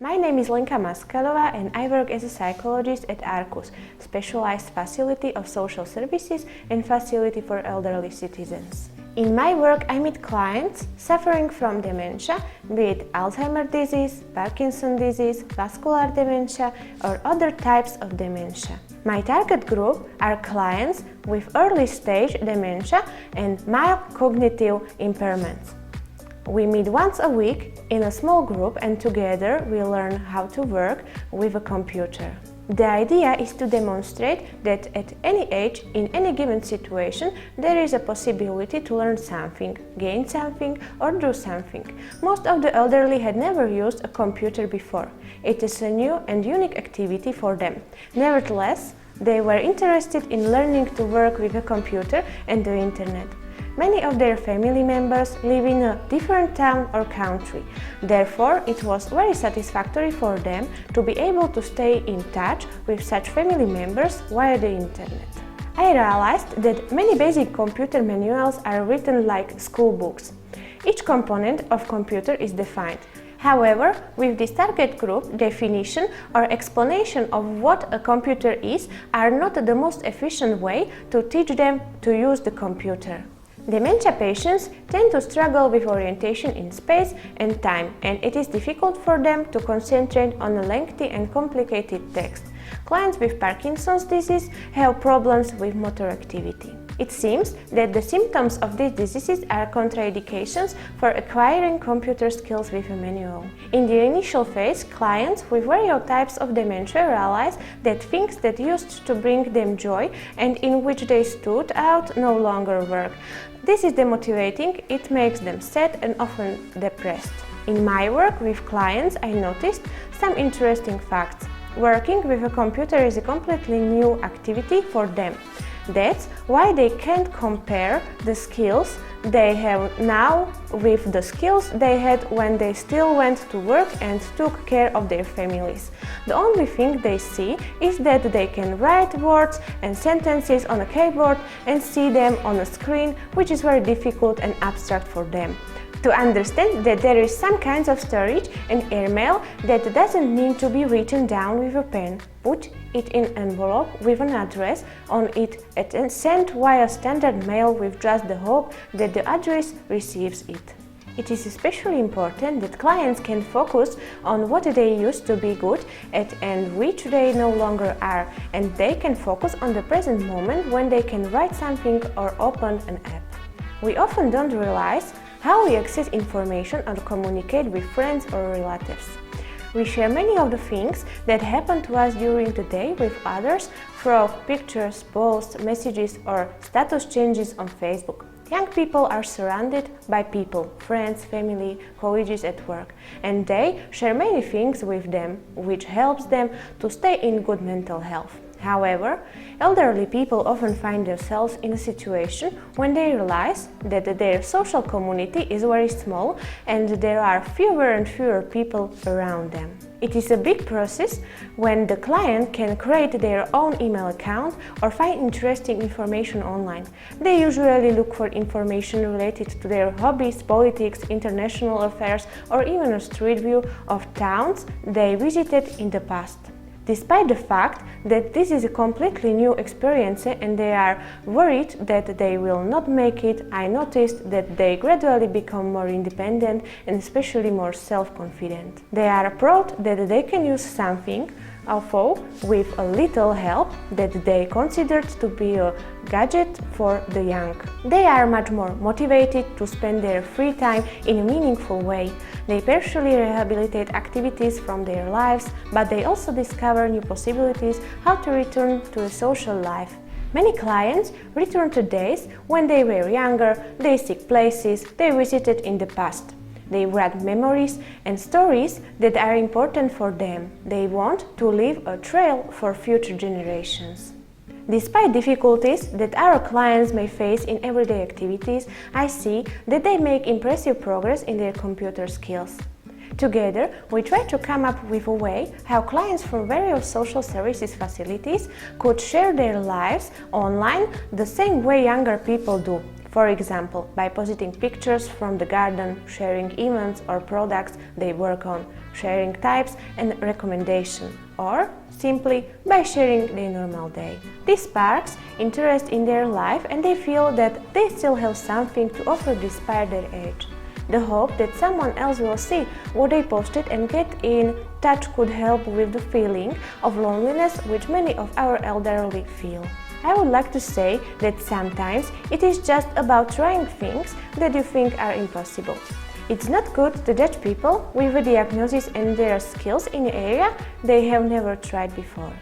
My name is Lenka Maskalova and I work as a psychologist at ARCUS, Specialized Facility of Social Services and Facility for Elderly Citizens. In my work, I meet clients suffering from dementia, be it Alzheimer's disease, Parkinson's disease, vascular dementia, or other types of dementia. My target group are clients with early-stage dementia and mild cognitive impairments. We meet once a week in a small group and together we learn how to work with a computer. The idea is to demonstrate that at any age, in any given situation, there is a possibility to learn something, gain something or do something. Most of the elderly had never used a computer before. It is a new and unique activity for them. Nevertheless, they were interested in learning to work with a computer and the internet. Many of their family members live in a different town or country. Therefore, it was very satisfactory for them to be able to stay in touch with such family members via the internet. I realized that many basic computer manuals are written like school books. Each component of computer is defined. However, with this target group, definition or explanation of what a computer is are not the most efficient way to teach them to use the computer. Dementia patients tend to struggle with orientation in space and time, and it is difficult for them to concentrate on a lengthy and complicated text. Clients with Parkinson's disease have problems with motor activity. It seems that the symptoms of these diseases are contraindications for acquiring computer skills with a manual. In the initial phase, clients with various types of dementia realize that things that used to bring them joy and in which they stood out no longer work. This is demotivating, it makes them sad and often depressed. In my work with clients, I noticed some interesting facts. Working with a computer is a completely new activity for them. That's why they can't compare the skills they have now with the skills they had when they still went to work and took care of their families. The only thing they see is that they can write words and sentences on a keyboard and see them on a screen, which is very difficult and abstract for them. To understand that there is some kinds of storage and email that doesn't need to be written down with a pen. Put it in an envelope with an address on it and send via standard mail with just the hope that the address receives it. It is especially important that clients can focus on what they used to be good at and which they no longer are, and they can focus on the present moment when they can write something or open an app. We often don't realize how we access information or communicate with friends or relatives. We share many of the things that happen to us during the day with others through pictures, posts, messages or status changes on Facebook. Young people are surrounded by people, friends, family, colleagues at work, and they share many things with them, which helps them to stay in good mental health. However, elderly people often find themselves in a situation when they realize that their social community is very small and there are fewer and fewer people around them. It is a big process when the client can create their own email account or find interesting information online. They usually look for information related to their hobbies, politics, international affairs, or even a street view of towns they visited in the past. Despite the fact that this is a completely new experience and they are worried that they will not make it, I noticed that they gradually become more independent and especially more self-confident. They are proud that they can use something, although with a little help, that they considered to be a gadget for the young. They are much more motivated to spend their free time in a meaningful way. They partially rehabilitate activities from their lives, but they also discover new possibilities how to return to a social life. Many clients return to days when they were younger, they seek places they visited in the past. They write memories and stories that are important for them. They want to leave a trail for future generations. Despite difficulties that our clients may face in everyday activities, I see that they make impressive progress in their computer skills. Together, we try to come up with a way how clients from various social services facilities could share their lives online the same way younger people do. For example, by posting pictures from the garden, sharing events or products they work on, sharing tips and recommendations, or simply by sharing their normal day. This sparks interest in their life and they feel that they still have something to offer despite their age. The hope that someone else will see what they posted and get in touch could help with the feeling of loneliness which many of our elderly feel. I would like to say that sometimes it is just about trying things that you think are impossible. It's not good to judge people with a diagnosis and their skills in an area they have never tried before.